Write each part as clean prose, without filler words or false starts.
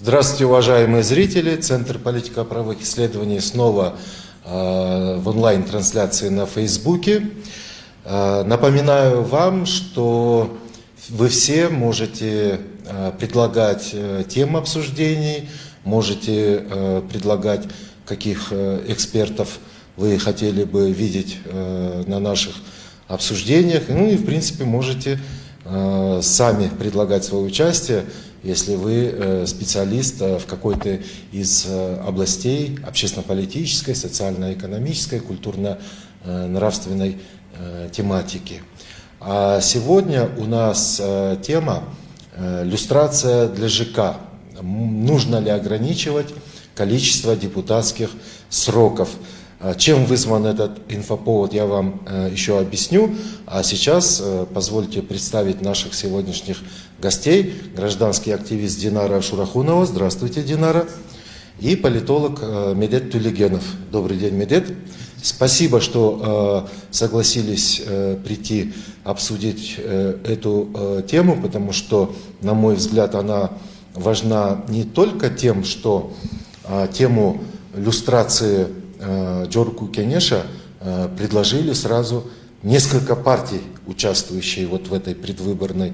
Здравствуйте, уважаемые зрители. Центр политико-правовых исследований снова в онлайн-трансляции на Фейсбуке. Напоминаю вам, что вы все можете предлагать темы обсуждений, можете предлагать, каких экспертов вы хотели бы видеть на наших обсуждениях. Ну и, в принципе, можете сами предлагать свое участие, если вы специалист в какой-то из областей общественно-политической, социально-экономической, культурно-нравственной тематики. А сегодня у нас тема «Люстрация для ЖК». Нужно ли ограничивать количество депутатских сроков? Чем вызван этот инфоповод, я вам еще объясню. А сейчас позвольте представить наших сегодняшних гостей. Гражданский активист Динара Шурахунова. Здравствуйте, Динара. И политолог Медет Тюлегенов. Добрый день, Медет. Спасибо, что согласились прийти обсудить эту тему, потому что, на мой взгляд, она важна не только тем, что тему люстрации Джорку Кенеша предложили сразу несколько партий, участвующие вот в этой предвыборной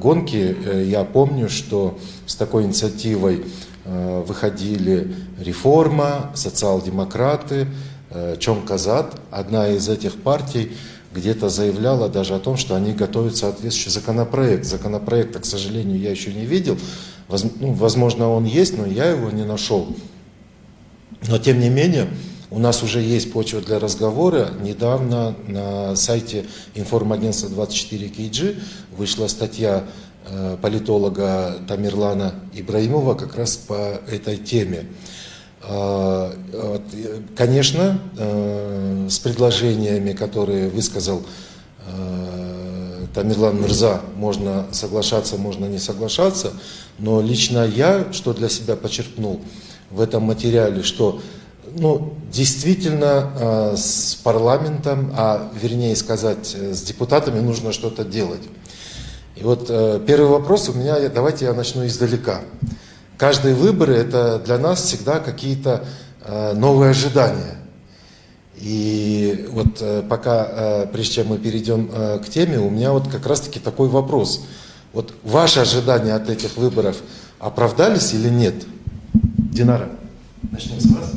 гонке. Я помню, что с такой инициативой выходили Реформа, социал-демократы, Чом Казат. Одна из этих партий где-то заявляла даже о том, что они готовят соответствующий законопроект. Законопроекта, к сожалению, я еще не видел. Возможно, он есть, но я его не нашел. Но, тем не менее, у нас уже есть почва для разговора. Недавно на сайте информагентства 24 KG вышла статья политолога Тамерлана Ибраимова как раз по этой теме. Конечно, с предложениями, которые высказал Тамерлан Мирза, можно соглашаться, можно не соглашаться, но лично я, что для себя подчеркнул в этом материале, что действительно с парламентом, вернее сказать, с депутатами нужно что-то делать. И вот первый вопрос у меня, давайте я начну издалека. Каждые выборы — это для нас всегда какие-то новые ожидания. И вот пока, прежде чем мы перейдем к теме, у меня вот как раз-таки такой вопрос. Вот ваши ожидания от этих выборов оправдались или нет? Динара, начнем с вас.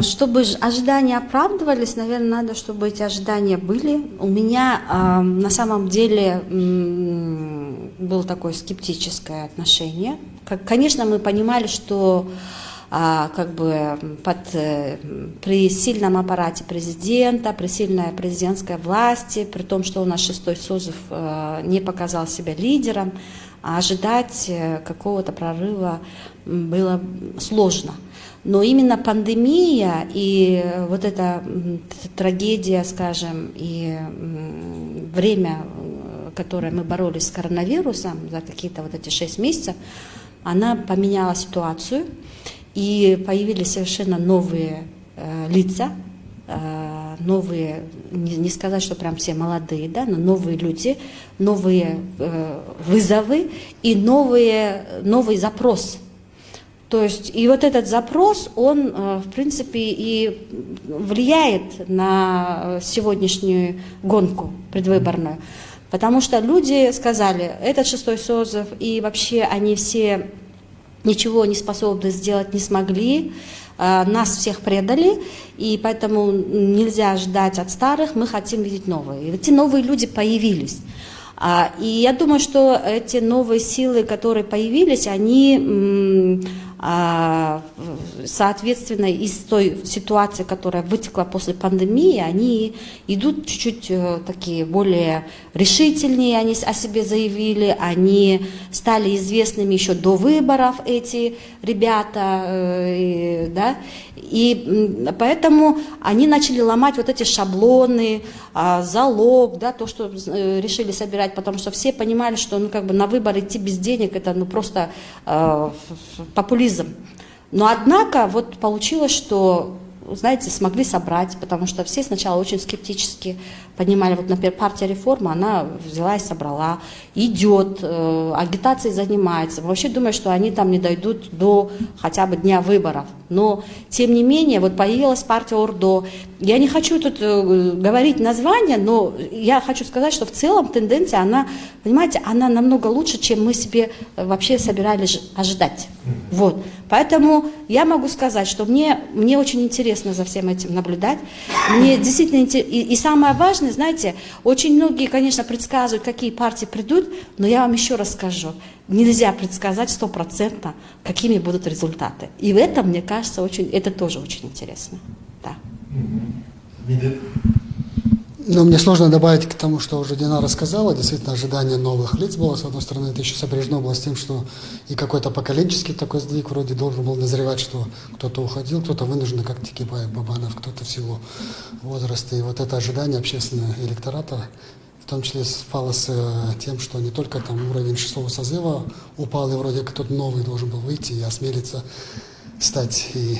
Чтобы ожидания оправдывались, наверное, надо, чтобы эти ожидания были. У меня на самом деле было такое скептическое отношение. Конечно, мы понимали, что при сильном аппарате президента, при сильной президентской власти, при том, что у нас шестой созыв не показал себя лидером, ожидать какого-то прорыва было сложно. Но именно пандемия и вот эта трагедия, скажем, и время, которое мы боролись с коронавирусом за какие-то вот эти 6 месяцев, она поменяла ситуацию, и появились совершенно новые лица, новые, не сказать, что прям все молодые, да, но новые люди, новые вызовы и новый запрос. То есть, и вот этот запрос, он, в принципе, и влияет на сегодняшнюю гонку предвыборную. Потому что люди сказали, этот шестой созыв, и вообще они все ничего не способны сделать, не смогли, нас всех предали, и поэтому нельзя ждать от старых, мы хотим видеть новые. И эти новые люди появились. И я думаю, что эти новые силы, которые появились, они, соответственно, из той ситуации, которая вытекла после пандемии, они идут чуть-чуть такие более решительнее, они о себе заявили, они стали известными еще до выборов, эти ребята, да, и поэтому они начали ломать вот эти шаблоны, залог, да, то, что решили собирать, потому что все понимали, что на выборы идти без денег это популизм. Но однако вот получилось, что знаете, смогли собрать, потому что все сначала очень скептически понимали, вот, например, партия реформа, она взяла и собрала, идет, агитацией занимается. Вообще думаю, что они там не дойдут до хотя бы дня выборов. Но, тем не менее, вот появилась партия Ордо. Я не хочу тут говорить название, но я хочу сказать, что в целом тенденция, она, понимаете, она намного лучше, чем мы себе вообще собирались ожидать. Вот. Поэтому я могу сказать, что мне очень интересно за всем этим наблюдать. Мне действительно интересно. И самое важное, знаете, очень многие, конечно, предсказывают, какие партии придут, но я вам еще раз скажу, нельзя предсказать 100%, какими будут результаты. И в этом, мне кажется, это тоже очень интересно. Да. Ну, мне сложно добавить к тому, что уже Динара сказала. Действительно, ожидание новых лиц было. С одной стороны, это еще сопряжено было с тем, что и какой-то поколенческий такой сдвиг вроде должен был назревать, что кто-то уходил, кто-то вынужден, как Текебаев, Бабанов, кто-то в силу возраста. И вот это ожидание общественного электората, в том числе спало с тем, что не только там уровень 6-го созыва упал, и вроде кто-то новый должен был выйти и осмелиться стать и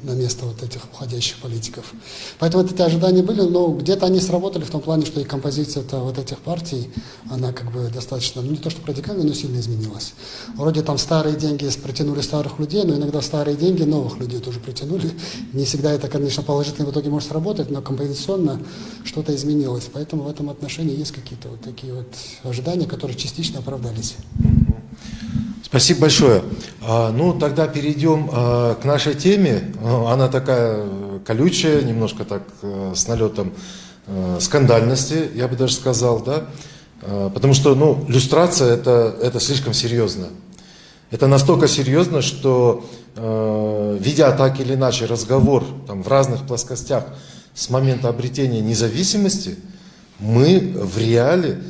на место вот этих уходящих политиков. Поэтому вот эти ожидания были, но где-то они сработали в том плане, что и композиция вот этих партий, она как бы достаточно, ну не то что радикально, но сильно изменилась. Вроде там старые деньги притянули старых людей, но иногда старые деньги новых людей тоже притянули. Не всегда это, конечно, положительно в итоге может сработать, но композиционно что-то изменилось. Поэтому в этом отношении есть какие-то вот такие вот ожидания, которые частично оправдались. Спасибо большое. Ну, тогда перейдем к нашей теме. Она такая колючая, немножко так с налетом скандальности, я бы даже сказал, да. Потому что, ну, люстрация это слишком серьезно. Это настолько серьезно, что, ведя так или иначе разговор там, в разных плоскостях с момента обретения независимости, мы в реале,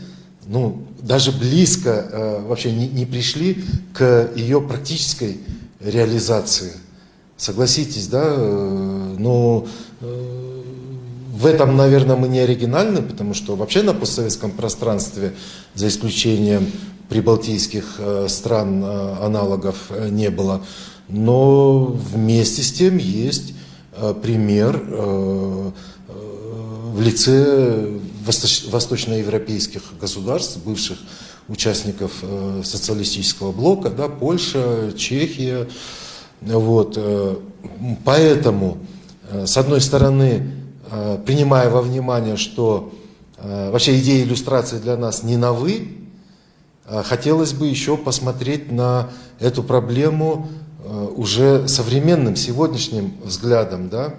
ну, даже близко вообще не пришли к ее практической реализации. Согласитесь, да? Но в этом, наверное, мы не оригинальны, потому что вообще на постсоветском пространстве, за исключением прибалтийских стран, аналогов не было. Но вместе с тем есть пример в лице восточноевропейских государств, бывших участников социалистического блока, да, Польша, Чехия. Вот. Поэтому, с одной стороны, принимая во внимание, что вообще идея иллюстрации для нас не новы, хотелось бы еще посмотреть на эту проблему уже современным, сегодняшним взглядом. Да?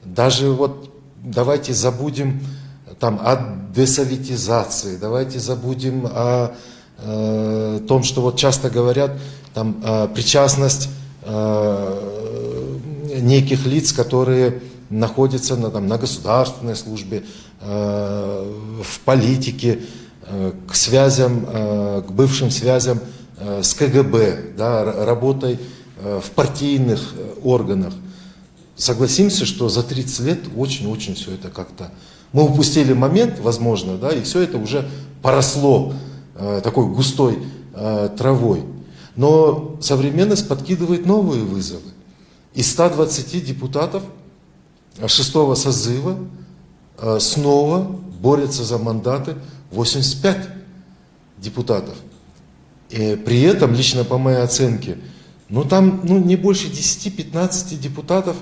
Даже вот давайте забудем там, о десоветизации, давайте забудем о том, что вот часто говорят, там, причастность неких лиц, которые находятся на государственной службе, в политике, к связям, к бывшим связям с КГБ, да, работой в партийных органах. Согласимся, что за 30 лет очень-очень все это как-то... Мы упустили момент, возможно, да, и все это уже поросло такой густой травой. Но современность подкидывает новые вызовы. Из 120 депутатов 6-го созыва снова борются за мандаты 85 депутатов. И при этом, лично по моей оценке, там не больше 10-15 депутатов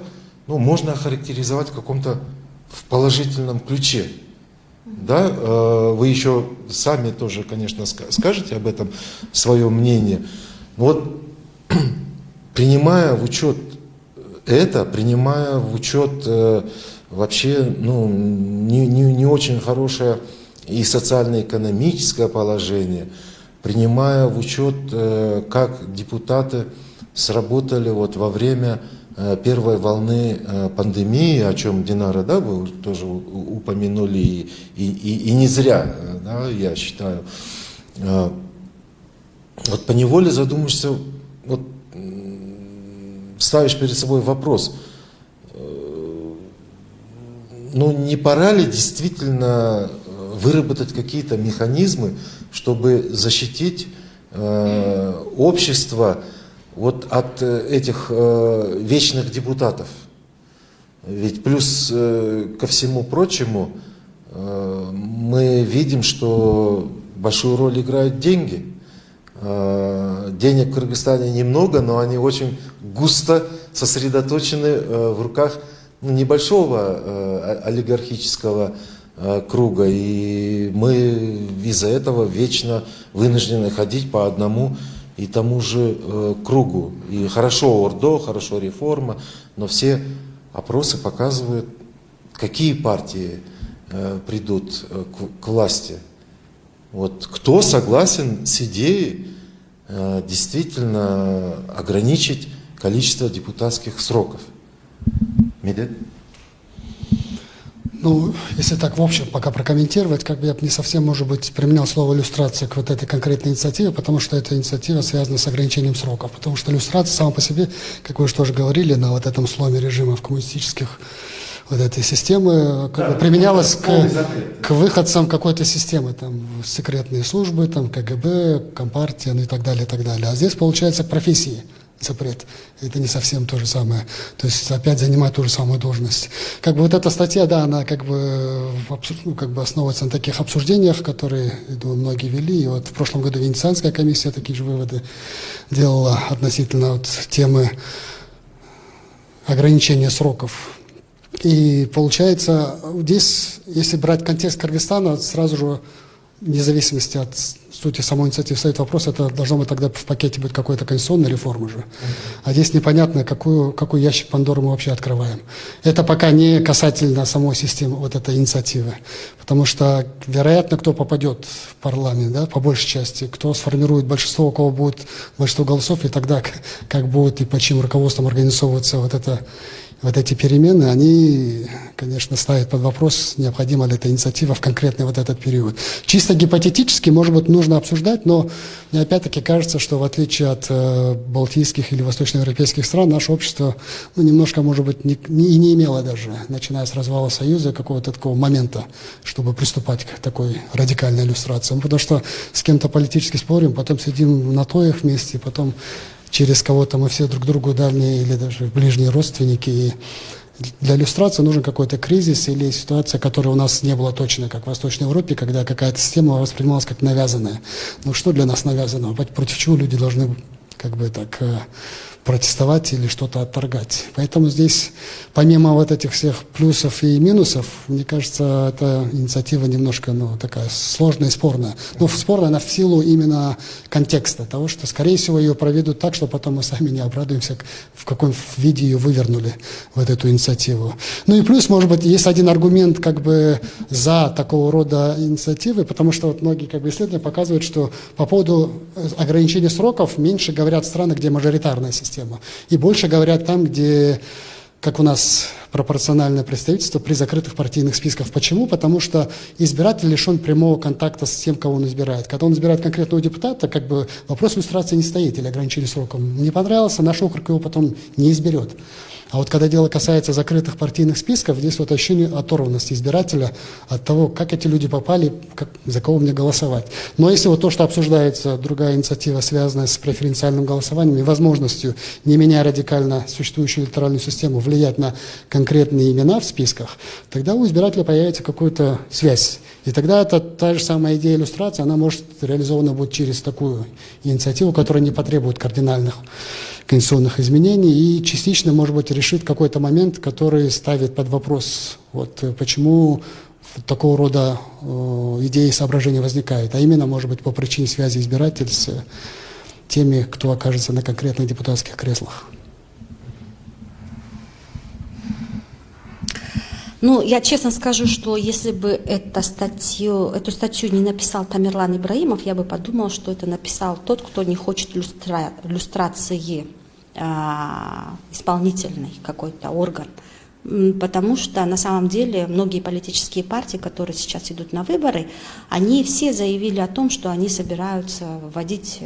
можно охарактеризовать в положительном ключе. Да? Вы еще сами тоже, конечно, скажете об этом свое мнение. Вот, принимая в учет это, принимая в учет вообще не очень хорошее и социально-экономическое положение, принимая в учет, как депутаты сработали во время первой волны пандемии, о чем, Динара, да, вы тоже упомянули, и не зря, да, я считаю. Вот поневоле задумаешься, ставишь перед собой вопрос, не пора ли действительно выработать какие-то механизмы, чтобы защитить общество от этих вечных депутатов, Ведь плюс ко всему прочему мы видим, что большую роль играют деньги. Денег в Кыргызстане немного, но они очень густо сосредоточены в руках небольшого олигархического круга. И мы из-за этого вечно вынуждены ходить по одному и тому же кругу. И хорошо Ордо, хорошо реформа, но все опросы показывают, какие партии придут к власти. Вот кто согласен с идеей действительно ограничить количество депутатских сроков? Медет? Ну, если так в общем пока прокомментировать, как бы я бы не совсем, может быть, применял слово иллюстрация к вот этой конкретной инициативе, потому что эта инициатива связана с ограничением сроков. Потому что иллюстрация сама по себе, как вы уже тоже говорили, на вот этом сломе режимов коммунистических вот этой системы, как бы применялась к выходцам какой-то системы, там, секретные службы, там, КГБ, Компартия, ну и так далее, и так далее. А здесь, получается, к профессии запрет. Это не совсем то же самое. То есть опять занимать ту же самую должность. Как бы вот эта статья, да, она как бы основывается на таких обсуждениях, которые, думаю, многие вели. И вот в прошлом году Венецианская комиссия такие же выводы делала относительно вот темы ограничения сроков. И получается, здесь, если брать контекст Кыргызстана, сразу же, вне зависимости от сути самой инициативы, стоит вопрос, это должно быть тогда в пакете быть какой-то конституционной реформы же. А здесь непонятно, какой ящик Пандоры мы вообще открываем. Это пока не касательно самой системы вот этой инициативы. Потому что, вероятно, кто попадет в парламент, да, по большей части, кто сформирует большинство, у кого будет большинство голосов, и тогда как будет и под чьим руководством организовываться вот эти перемены, они, конечно, ставят под вопрос, необходима ли эта инициатива в конкретный вот этот период. Чисто гипотетически, может быть, нужно обсуждать, но мне опять-таки кажется, что в отличие от балтийских или восточноевропейских стран, наше общество немножко, может быть, не имело даже, начиная с развала Союза, какого-то такого момента, чтобы приступать к такой радикальной иллюстрации. Потому что с кем-то политически спорим, потом сидим на тоях вместе, потом через кого-то мы все друг другу дальние или даже ближние родственники. И для иллюстрации нужен какой-то кризис или ситуация, которая у нас не была точно, как в Восточной Европе, когда какая-то система воспринималась как навязанная. Ну что для нас навязано? Против чего люди должны как бы так протестовать или что-то отторгать. Поэтому здесь, помимо вот этих всех плюсов и минусов, мне кажется, эта инициатива немножко, такая сложная и спорная. Но спорная она в силу именно контекста того, что, скорее всего, ее проведут так, что потом мы сами не обрадуемся, в каком виде ее вывернули, вот эту инициативу. Ну и плюс, может быть, есть один аргумент как бы за такого рода инициативы, потому что вот многие как бы исследования показывают, что по поводу ограничения сроков меньше говорят страны, где мажоритарная система. И больше говорят там, где, как у нас, пропорциональное представительство при закрытых партийных списках. Почему? Потому что избиратель лишен прямого контакта с тем, кого он избирает. Когда он избирает конкретного депутата, как бы вопрос иллюстрации не стоит или ограничения сроком. Не понравился, наш округ его потом не изберет. А вот когда дело касается закрытых партийных списков, здесь вот ощущение оторванности избирателя от того, как эти люди попали, за кого мне голосовать. Но если вот то, что обсуждается, другая инициатива, связанная с преференциальным голосованием и возможностью, не меняя радикально существующую электоральную систему, влиять на конкретные имена в списках, тогда у избирателя появится какая-то связь. И тогда это та же самая идея иллюстрации, она может реализована будет через такую инициативу, которая не потребует кардинальных конституционных изменений и частично, может быть, решит какой-то момент, который ставит под вопрос, вот почему такого рода идеи и соображения возникают, а именно, может быть, по причине связи избирателя с теми, кто окажется на конкретных депутатских креслах. Ну, я честно скажу, что если бы эту статью не написал Тамерлан Ибраимов, я бы подумала, что это написал тот, кто не хочет иллюстрации исполнительный какой-то орган. Потому что на самом деле многие политические партии, которые сейчас идут на выборы, они все заявили о том, что они собираются вводить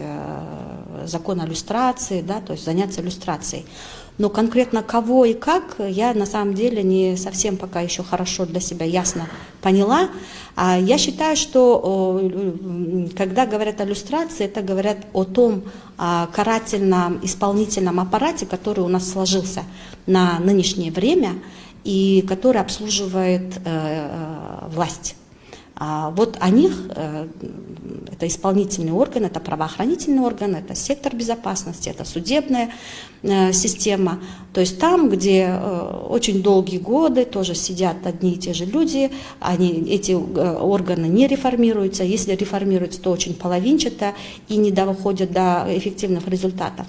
закон о иллюстрации, да, то есть заняться иллюстрацией. Но конкретно кого и как, я на самом деле не совсем пока еще хорошо для себя ясно поняла. Я считаю, что когда говорят о иллюстрации, это говорят о том карательном исполнительном аппарате, который у нас сложился на нынешнее время. и который обслуживает власть. Вот о них, это исполнительный орган, это правоохранительный орган, это сектор безопасности, это судебная система. То есть там, где очень долгие годы тоже сидят одни и те же люди, эти органы не реформируются, если реформируются, то очень половинчато и не доходят до эффективных результатов.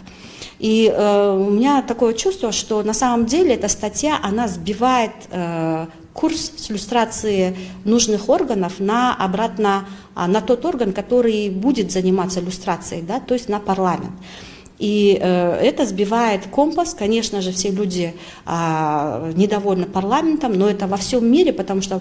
И у меня такое чувство, что на самом деле эта статья, она сбивает курс с люстрации нужных органов обратно на тот орган, который будет заниматься люстрацией, да, то есть на парламент. И это сбивает компас. Конечно же, все люди недовольны парламентом, но это во всем мире, потому что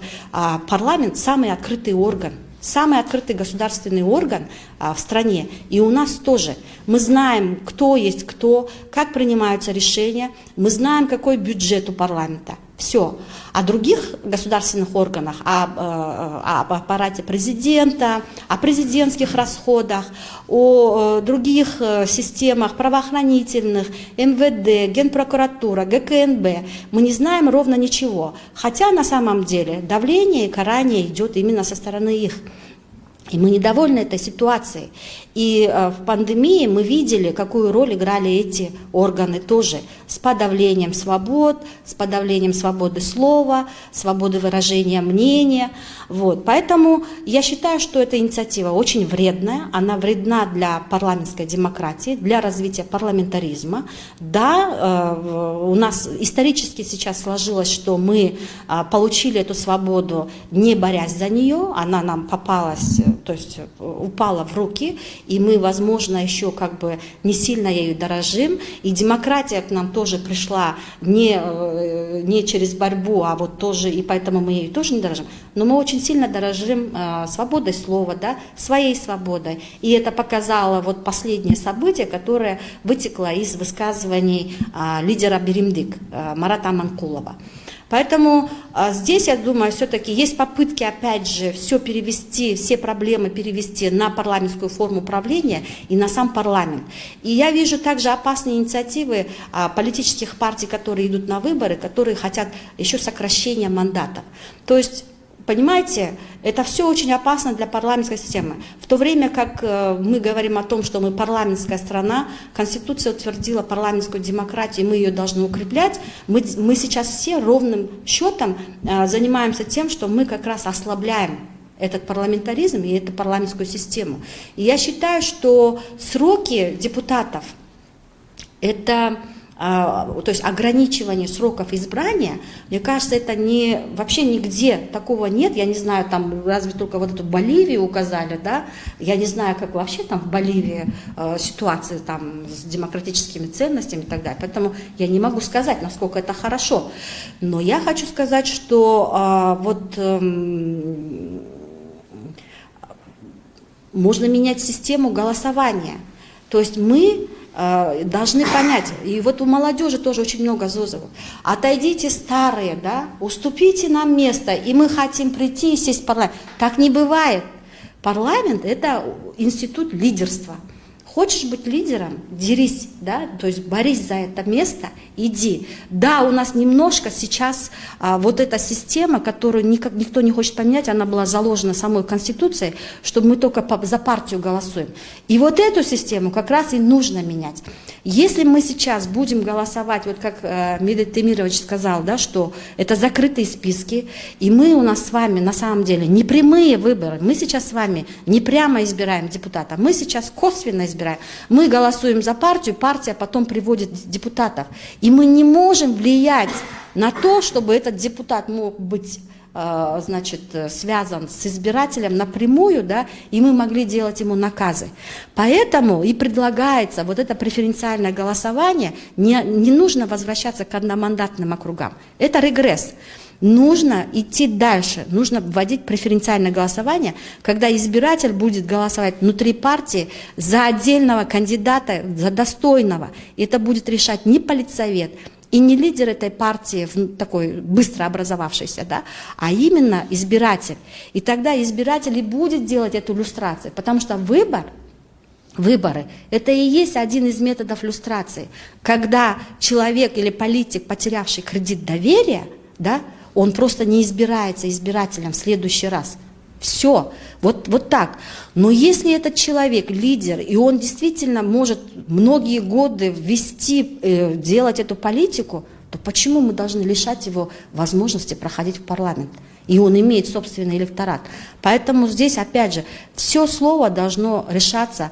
парламент самый открытый орган. Самый открытый государственный орган в стране, и у нас тоже. Мы знаем, кто есть кто, как принимаются решения, мы знаем, какой бюджет у парламента. Все. О других государственных органах, об аппарате президента, о президентских расходах, о других системах правоохранительных, МВД, Генпрокуратура, ГКНБ мы не знаем ровно ничего. Хотя на самом деле давление и карание идет именно со стороны их. И мы недовольны этой ситуацией. И в пандемии мы видели, какую роль играли эти органы тоже. С подавлением свобод, с подавлением свободы слова, свободы выражения мнения. Вот. Поэтому я считаю, что эта инициатива очень вредная. Она вредна для парламентской демократии, для развития парламентаризма. Да, у нас исторически сейчас сложилось, что мы получили эту свободу, не борясь за нее. Она нам попалась, то есть упала в руки, и мы, возможно, еще как бы не сильно ею дорожим. И демократия к нам тоже пришла не через борьбу, а вот тоже, и поэтому мы ею тоже не дорожим. Но мы очень сильно дорожим свободой слова, да, своей свободой. И это показало вот последнее событие, которое вытекло из высказываний лидера Беримдик Марата Аманкулова. Поэтому здесь, я думаю, все-таки есть попытки, опять же, все перевести, все проблемы перевести на парламентскую форму правления и на сам парламент. И я вижу также опасные инициативы политических партий, которые идут на выборы, которые хотят еще сокращения мандатов. То есть, понимаете, это все очень опасно для парламентской системы. В то время как мы говорим о том, что мы парламентская страна, Конституция утвердила парламентскую демократию, и мы ее должны укреплять, мы сейчас все ровным счетом занимаемся тем, что мы как раз ослабляем этот парламентаризм и эту парламентскую систему. И я считаю, что сроки депутатов, это... то есть ограничивание сроков избрания, мне кажется, это вообще нигде такого нет. Я не знаю, там разве только вот эту Боливию указали, да? Я не знаю, как вообще там в Боливии ситуация там с демократическими ценностями и так далее. Поэтому я не могу сказать, насколько это хорошо. Но я хочу сказать, что можно менять систему голосования. То есть мы должны понять, и вот у молодежи тоже очень много зазывов. Отойдите, старые, да, уступите нам место, и мы хотим прийти и сесть в парламент. Так не бывает. Парламент – это институт лидерства. Хочешь быть лидером – дерись, да, то есть борись за это место, иди. Да, у нас немножко сейчас вот эта система, которую никто не хочет поменять, она была заложена самой Конституцией, чтобы мы только за партию голосуем. И вот эту систему как раз и нужно менять. Если мы сейчас будем голосовать, вот как Медет Темирович сказал, да, что это закрытые списки, и мы у нас с вами на самом деле не прямые выборы, мы сейчас с вами не прямо избираем депутата, мы сейчас косвенно избираем. Мы голосуем за партию, партия потом приводит депутатов. И мы не можем влиять на то, чтобы этот депутат мог быть связан с избирателем напрямую, да, и мы могли делать ему наказы. Поэтому и предлагается вот это преференциальное голосование, не нужно возвращаться к одномандатным округам. Это регресс. Нужно идти дальше, нужно вводить преференциальное голосование, когда избиратель будет голосовать внутри партии за отдельного кандидата, за достойного. И это будет решать не политсовет и не лидер этой партии, такой быстро образовавшийся, да, а именно избиратель. И тогда избиратель и будет делать эту люстрацию, потому что выборы – это и есть один из методов люстрации. Когда человек или политик, потерявший кредит доверия, да, он просто не избирается избирателем в следующий раз. Все, вот так. Но если этот человек лидер, и он действительно может многие годы вести, делать эту политику, то почему мы должны лишать его возможности проходить в парламент? И он имеет собственный электорат. Поэтому здесь, опять же, все слово должно решаться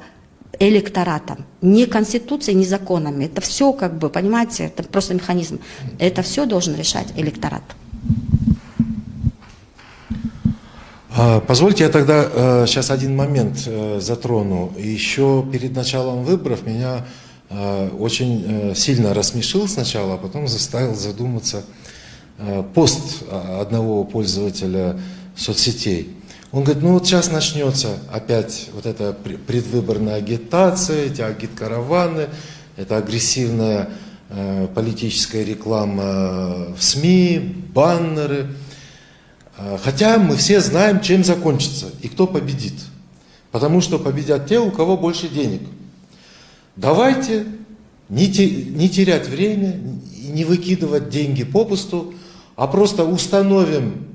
электоратом, не конституцией, не законами. Это все, как бы, понимаете, это просто механизм. Это все должен решать электорат. Позвольте, я тогда сейчас один момент затрону. Еще перед началом выборов меня очень сильно рассмешил сначала, а потом заставил задуматься пост одного пользователя соцсетей. Он говорит, ну вот сейчас начнется опять вот эта предвыборная агитация, эти агиткараваны, это агрессивная политическая реклама в СМИ, баннеры. Хотя мы все знаем, чем закончится и кто победит. Потому что победят те, у кого больше денег. Давайте не терять время, не выкидывать деньги попусту, а просто установим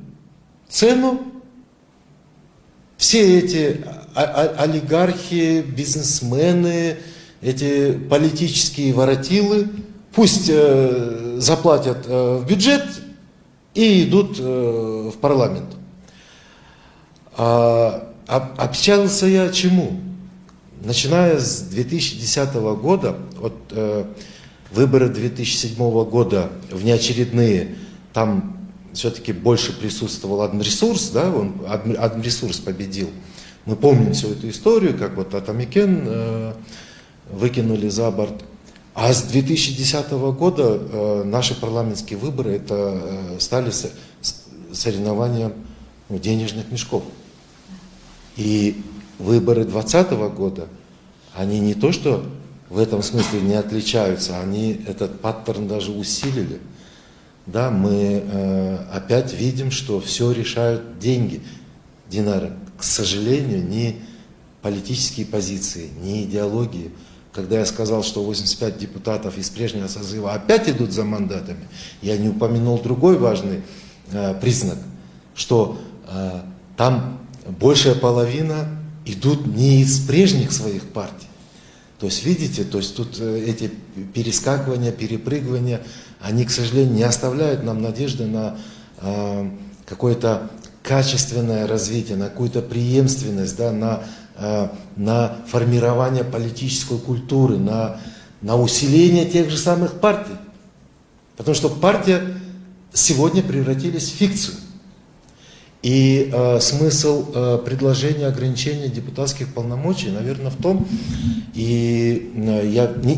цену. Все эти олигархи, бизнесмены, эти политические воротилы, пусть заплатят в бюджет и идут в парламент. Общался я чему? Начиная с 2010 года, от выборы 2007 года внеочередные, там все-таки больше присутствовал Адмресурс, да, Адмресурс победил. Мы помним всю эту историю, как вот Атамекен выкинули за борт. А с 2010 года наши парламентские выборы это стали соревнованием денежных мешков. И выборы 2020 года, они не то что в этом смысле не отличаются, они этот паттерн даже усилили. Да, мы опять видим, что все решают деньги. Динара, к сожалению, не политические позиции, не идеологии. Когда я сказал, что 85 депутатов из прежнего созыва опять идут за мандатами, я не упомянул другой важный признак, что там большая половина идут не из прежних своих партий. То есть, видите, то есть тут эти перескакивания, перепрыгивания, они, к сожалению, не оставляют нам надежды на какое-то качественное развитие, на какую-то преемственность, да, на формирование политической культуры, на усиление тех же самых партий. Потому что партии сегодня превратились в фикцию. И смысл предложения ограничения депутатских полномочий, наверное, в том, и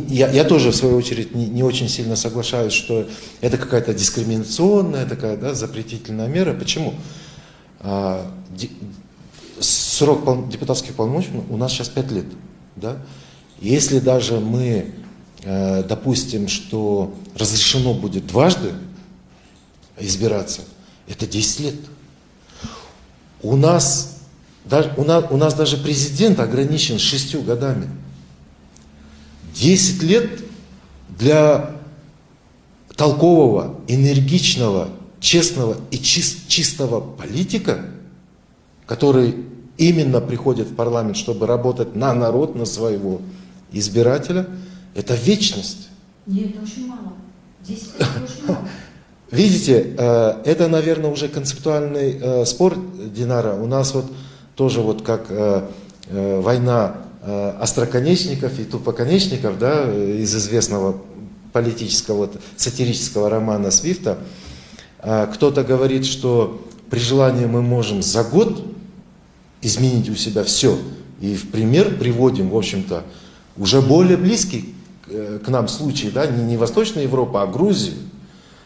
я тоже, в свою очередь, не очень сильно соглашаюсь, что это какая-то дискриминационная, такая, да, запретительная мера. Почему? Срок депутатских полномочий у нас сейчас 5 лет. Да? Если даже мы допустим, что разрешено будет дважды избираться, это 10 лет. У нас даже президент ограничен 6 годами. 10 лет для толкового, энергичного, честного и чистого политика, который именно приходит в парламент, чтобы работать на народ, на своего избирателя, это вечность. Нет, это очень мало. 10 лет очень мало. Видите, это, наверное, уже концептуальный спор, Динара. У нас вот тоже вот как война остроконечников и тупоконечников, да, из известного политического сатирического романа Свифта. Кто-то говорит, что при желании мы можем за год изменить у себя все. И в пример приводим, в общем-то, уже более близкий к нам случай, да, не Восточная Европа, а Грузию.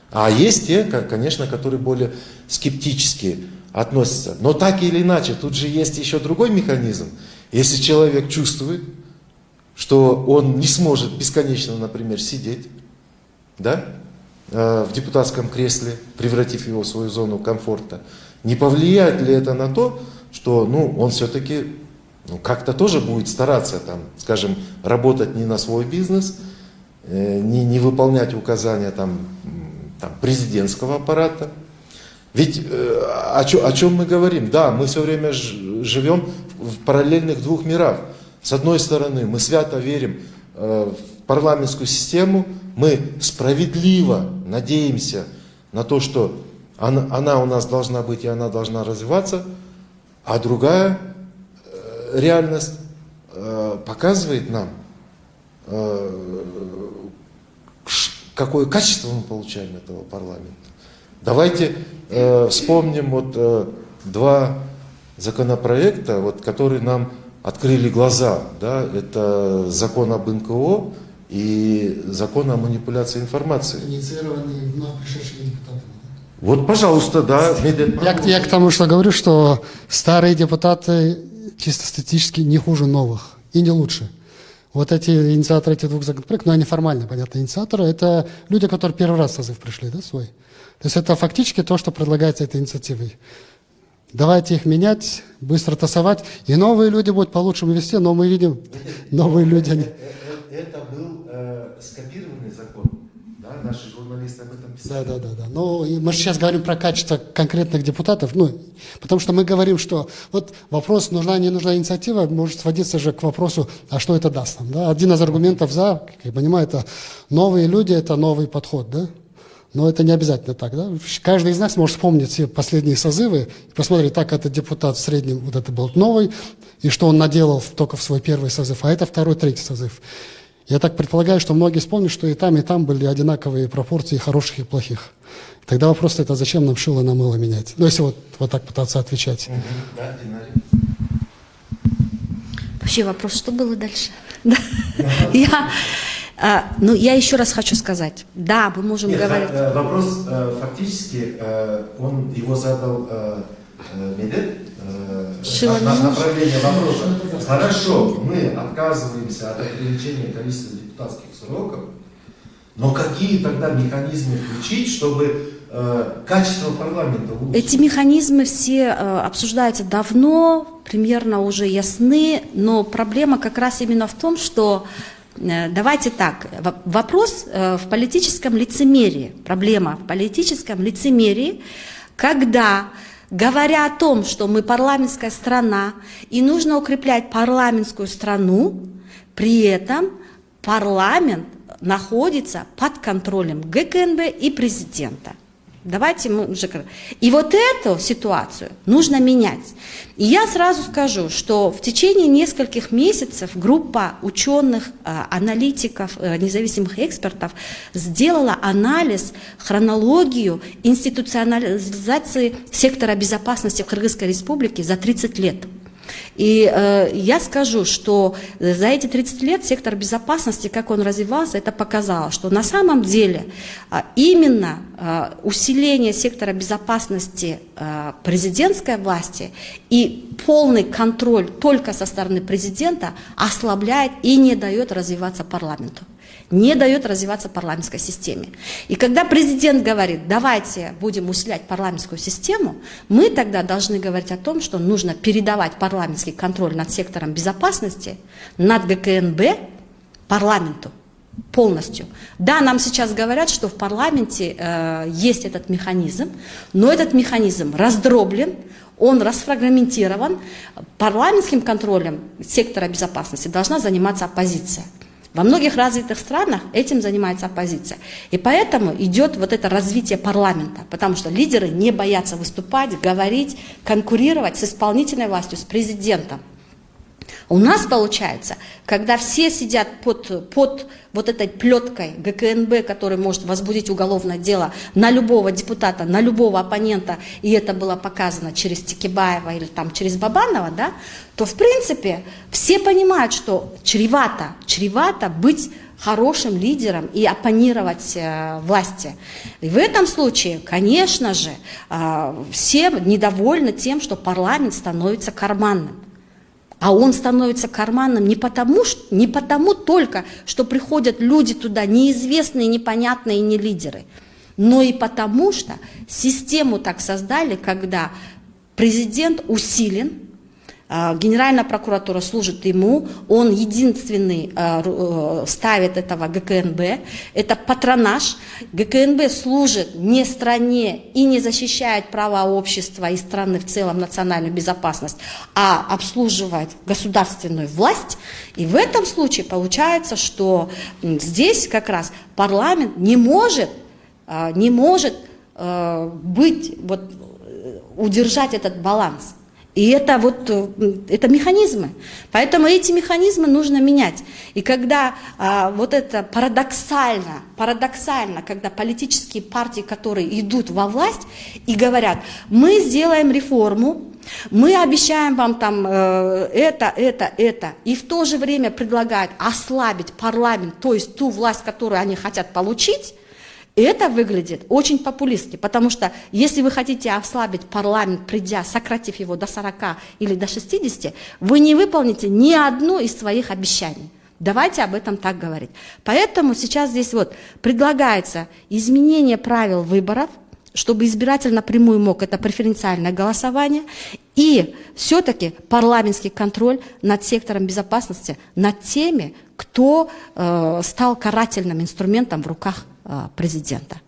А есть те, конечно, которые более скептически относятся. Но так или иначе, тут же есть еще другой механизм. Если человек чувствует, что он не сможет бесконечно, например, сидеть, да, в депутатском кресле, превратив его в свою зону комфорта, не повлияет ли это на то, что он все-таки как-то тоже будет стараться, там, скажем, работать не на свой бизнес, не выполнять указания там, там, президентского аппарата. Ведь о чем мы говорим? Да, мы все время живем в параллельных двух мирах. С одной стороны, мы свято верим в парламентскую систему, мы справедливо надеемся на то, что она у нас должна быть и она должна развиваться, а другая реальность показывает нам, какое качество мы получаем этого парламента. Давайте вспомним вот два законопроекта, вот, которые нам открыли глаза. Да? Это закон об НКО и закон о манипуляции информацией. Инициированные вновь пришедшими депутатами. Вот, пожалуйста, да. Я к тому, что говорю, что старые депутаты чисто статистически не хуже новых и не лучше. Вот эти инициаторы этих двух законопроектов, ну они формально, понятно, инициаторы, это люди, которые первый раз в созыв пришли, да, свой. То есть это фактически то, что предлагается этой инициативой. Давайте их менять, быстро тасовать, и новые люди будут по-лучшему вести, но мы видим, новые люди... Это был скопированный закон, да, наши журналисты об этом писали. Да. Ну, и мы же сейчас говорим про качество конкретных депутатов, ну, потому что мы говорим, что вот вопрос, нужна, не нужна инициатива, может сводиться же к вопросу, а что это даст нам, да? Один из аргументов за, как я понимаю, это новые люди, это новый подход, да? Но это не обязательно так, да? Каждый из нас может вспомнить все последние созывы и посмотреть, так, это депутат в среднем, вот это был новый, и что он наделал только в свой первый созыв, а это второй, третий созыв. Я так предполагаю, что многие вспомнят, что и там были одинаковые пропорции хороших и плохих. Тогда вопрос это, зачем нам шило на мыло менять? Ну, если вот так пытаться отвечать. Да, Динарий. Вообще вопрос, что было дальше? Я еще раз хочу сказать. Да, мы можем говорить. Вопрос фактически, его задал Медет, направление вопроса. Хорошо, мы отказываемся от ограничения количества депутатских сроков, но какие тогда механизмы включить, чтобы качество парламента улучшить? Эти механизмы все обсуждаются давно, примерно уже ясны, но проблема как раз именно в том, что давайте так, вопрос в политическом лицемерии, проблема в политическом лицемерии, когда, говоря о том, что мы парламентская страна и нужно укреплять парламентскую страну, при этом парламент находится под контролем ГКНБ и президента. Давайте мы уже... И вот эту ситуацию нужно менять. И я сразу скажу, что в течение нескольких месяцев группа ученых, аналитиков, независимых экспертов сделала анализ, хронологию институционализации сектора безопасности в Кыргызской республике за 30 лет. И я скажу, что за эти 30 лет сектор безопасности, как он развивался, это показало, что на самом деле именно усиление сектора безопасности президентской власти и полный контроль только со стороны президента ослабляет и не дает развиваться парламенту. Не дает развиваться парламентской системе. И когда президент говорит, давайте будем усилять парламентскую систему, мы тогда должны говорить о том, что нужно передавать парламентский контроль над сектором безопасности, над ГКНБ парламенту полностью. Да, нам сейчас говорят, что в парламенте есть этот механизм, но этот механизм раздроблен, он расфрагментирован. Парламентским контролем сектора безопасности должна заниматься оппозиция. Во многих развитых странах этим занимается оппозиция. И поэтому идет вот это развитие парламента, потому что лидеры не боятся выступать, говорить, конкурировать с исполнительной властью, с президентом. У нас получается, когда все сидят под вот этой плеткой ГКНБ, который может возбудить уголовное дело на любого депутата, на любого оппонента, и это было показано через Текебаева или там через Бабанова, да, то в принципе все понимают, что чревато быть хорошим лидером и оппонировать власти. И в этом случае, конечно же, все недовольны тем, что парламент становится карманным. А он становится карманным не потому только, что приходят люди туда неизвестные, непонятные, не лидеры, но и потому что систему так создали, когда президент усилен, Генеральная прокуратура служит ему, он единственный ставит этого ГКНБ, это патронаж. ГКНБ служит не стране и не защищает права общества и страны в целом, национальную безопасность, а обслуживает государственную власть. И в этом случае получается, что здесь как раз парламент не может удержать этот баланс. И это это механизмы. Поэтому эти механизмы нужно менять. И когда это парадоксально, когда политические партии, которые идут во власть и говорят, мы сделаем реформу, мы обещаем вам там это, и в то же время предлагают ослабить парламент, то есть ту власть, которую они хотят получить, это выглядит очень популистски, потому что если вы хотите ослабить парламент, сократив его до 40 или до 60, вы не выполните ни одно из своих обещаний. Давайте об этом так говорить. Поэтому сейчас здесь предлагается изменение правил выборов, чтобы избиратель напрямую мог, это преференциальное голосование, и все-таки парламентский контроль над сектором безопасности, над теми, кто стал карательным инструментом в руках президента.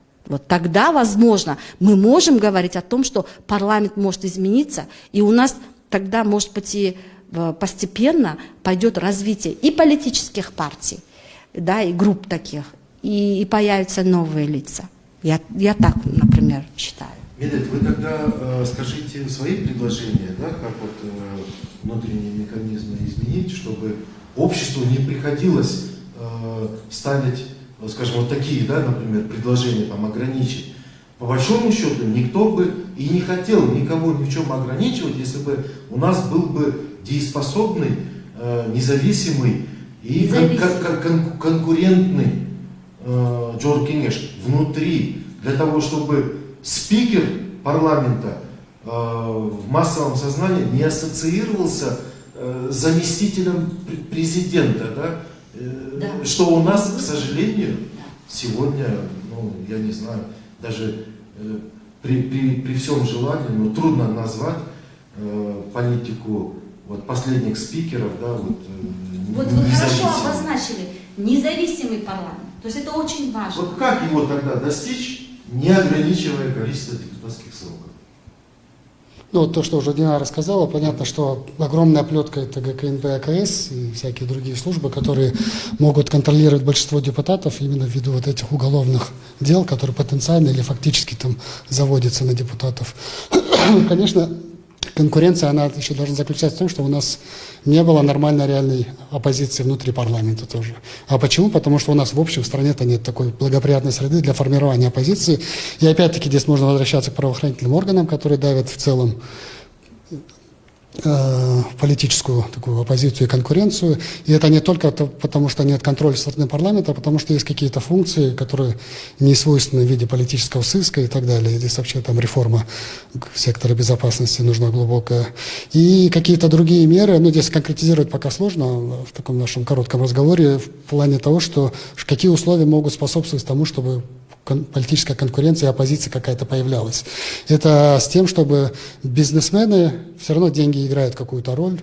Тогда, возможно, мы можем говорить о том, что парламент может измениться, и у нас тогда, может быть, и постепенно пойдет развитие и политических партий, да, и групп таких, и появятся новые лица. Я так, например, считаю. Медет, вы тогда скажите свои предложения, да, как внутренние механизмы изменить, чтобы обществу не приходилось ставить, скажем, такие, да, например, предложения там ограничить. По большому счету никто бы и не хотел никого ни в чем ограничивать, если бы у нас был бы дееспособный, независимый и конкурентный Джор Кенеш внутри, для того, чтобы спикер парламента в массовом сознании не ассоциировался с заместителем президента, да? Да. Что у нас, к сожалению, сегодня, я не знаю, даже при всем желании, трудно назвать политику последних спикеров, да, вы хорошо обозначили, независимый парламент. То есть это очень важно. Как его тогда достичь, не ограничивая количество депутатских сроков? То, что уже Дина рассказала, понятно, что огромная оплетка это ГКНБ, АКС и всякие другие службы, которые могут контролировать большинство депутатов именно ввиду этих уголовных дел, которые потенциально или фактически там заводятся на депутатов. Конечно, конкуренция, она еще должна заключаться в том, что у нас не было нормальной реальной оппозиции внутри парламента тоже. А почему? Потому что у нас в общем в стране-то нет такой благоприятной среды для формирования оппозиции. И опять-таки здесь можно возвращаться к правоохранительным органам, которые давят в целом политическую такую оппозицию и конкуренцию. И это не только потому, что нет контроля со стороны парламента, а потому что есть какие-то функции, которые не свойственны в виде политического сыска и так далее. Здесь вообще там реформа сектора безопасности нужна глубокая. И какие-то другие меры, здесь конкретизировать пока сложно в таком нашем коротком разговоре, в плане того, что какие условия могут способствовать тому, чтобы политическая конкуренция и оппозиция какая-то появлялась. Это с тем, чтобы бизнесмены, все равно деньги играют какую-то роль,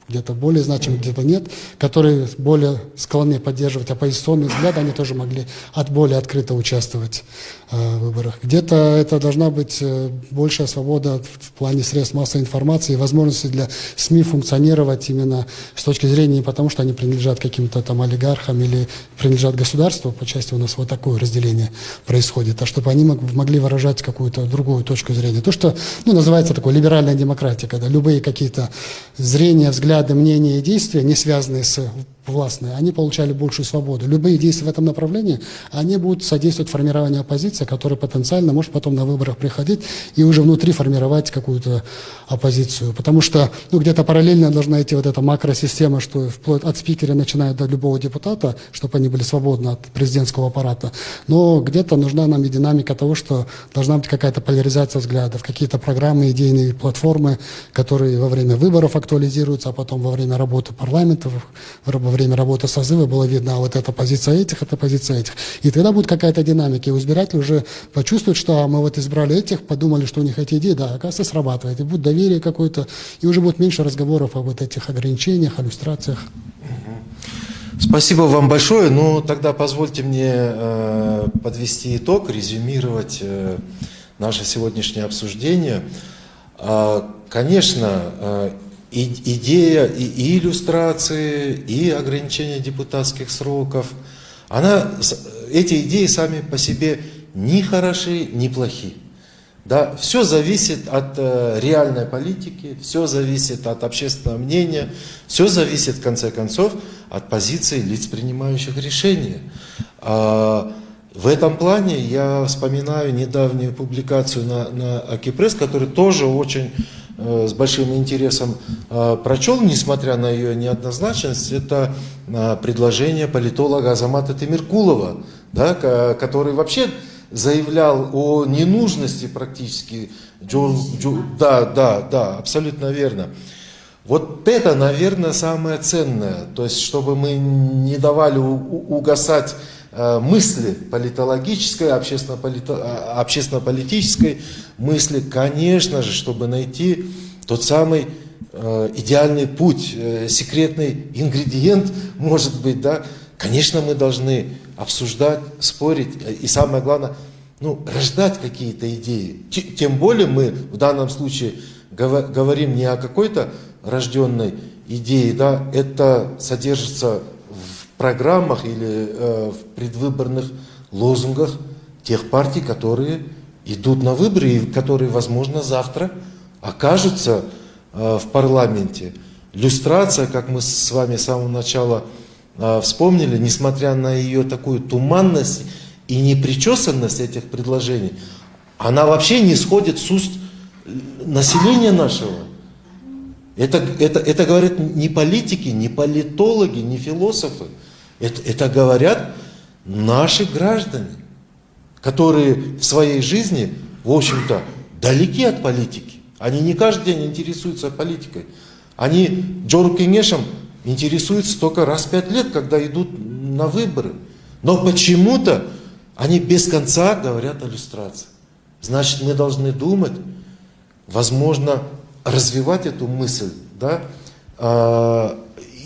где-то более значимые, где-то нет, которые более склонны поддерживать оппозиционные взгляды, они тоже могли более открыто участвовать в выборах. Где-то это должна быть большая свобода в плане средств массовой информации и возможности для СМИ функционировать именно с точки зрения не потому, что они принадлежат каким-то там олигархам или принадлежат государству, по части у нас такое разделение происходит, а чтобы они могли выражать какую-то другую точку зрения. То, что называется такой либеральная демократия, когда любые какие-то зрения, взгляды, мнения и действия, не связанные с властные, они получали большую свободу. Любые действия в этом направлении, они будут содействовать формированию оппозиции, которая потенциально может потом на выборах приходить и уже внутри формировать какую-то оппозицию. Потому что где-то параллельно должна идти эта макросистема, что вплоть от спикера начиная до любого депутата, чтобы они были свободны от президентского аппарата. Но где-то нужна нам и динамика того, что должна быть какая-то поляризация взглядов, какие-то программы, идейные платформы, которые во время выборов актуализируются, а потом во время работы парламента, во время работы созыва было видно, а вот эта позиция этих, это позиция этих. И тогда будет какая-то динамика, и избиратели уже почувствуют, что мы вот избрали этих, подумали, что у них эти идеи, да, оказывается, срабатывает. И будет доверие какое-то, и уже будет меньше разговоров о вот этих ограничениях, о иллюстрациях. Спасибо вам большое. Ну, тогда позвольте мне подвести итог, резюмировать наше сегодняшнее обсуждение. Конечно, идея и иллюстрации, и ограничения депутатских сроков, эти идеи сами по себе ни хороши, ни плохи. Да, все зависит от реальной политики, все зависит от общественного мнения, все зависит, в конце концов, от позиции лиц, принимающих решения. В этом плане я вспоминаю недавнюю публикацию на Акипресс, которую тоже очень с большим интересом прочел, несмотря на ее неоднозначность. Это предложение политолога Азамата Темиркулова, да, который вообще заявлял о ненужности практически. Да, абсолютно верно. Вот это, наверное, самое ценное. То есть, чтобы мы не давали угасать мысли политологической, общественно-политической мысли, конечно же, чтобы найти тот самый идеальный путь, секретный ингредиент, может быть, да. Конечно, мы должны обсуждать, спорить и, самое главное, рождать какие-то идеи. Тем более мы в данном случае говорим не о какой-то рожденной идее, да, это содержится в программах или в предвыборных лозунгах тех партий, которые идут на выборы и которые, возможно, завтра окажутся в парламенте. Люстрация, как мы с вами с самого начала вспомнили, несмотря на ее такую туманность и непричесанность этих предложений, она вообще не сходит с уст населения нашего. Это говорят не политики, не политологи, не философы. Это говорят наши граждане, которые в своей жизни, в общем-то, далеки от политики. Они не каждый день интересуются политикой. Они Джору Кенешем интересуются только раз в 5 лет, когда идут на выборы. Но почему-то они без конца говорят о люстрации. Значит, мы должны думать, возможно, развивать эту мысль, да,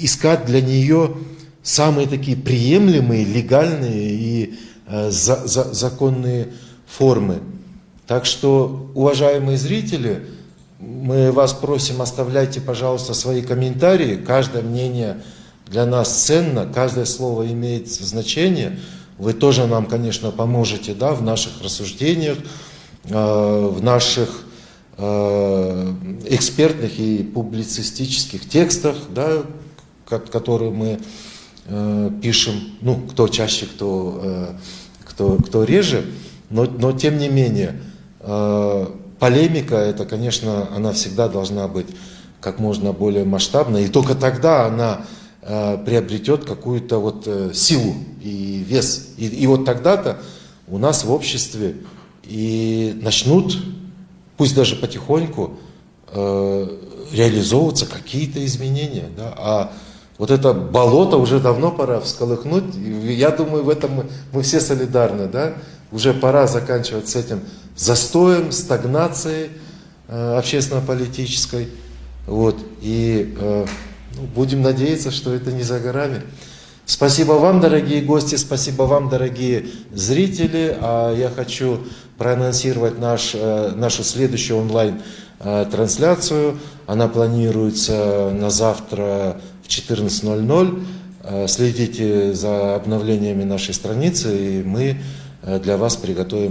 искать для нее самые такие приемлемые, легальные и законные формы. Так что, уважаемые зрители, мы вас просим, оставляйте, пожалуйста, свои комментарии. Каждое мнение для нас ценно, каждое слово имеет значение. Вы тоже нам, конечно, поможете, да, в наших рассуждениях, в наших экспертных и публицистических текстах, да, которые мы пишем, кто чаще, кто реже, но тем не менее, полемика, это, конечно, она всегда должна быть как можно более масштабной, и только тогда она приобретет какую-то вот силу и вес. И вот тогда-то у нас в обществе и начнут, пусть даже потихоньку, реализовываться какие-то изменения. Да? А вот это болото уже давно пора всколыхнуть. И я думаю, в этом мы все солидарны. Да? Уже пора заканчивать с этим застоем, стагнацией общественно-политической. Вот. И будем надеяться, что это не за горами. Спасибо вам, дорогие гости, спасибо вам, дорогие зрители. Я хочу проанонсировать нашу следующую онлайн-трансляцию. Она планируется на завтра в 14:00. Следите за обновлениями нашей страницы, и мы для вас приготовим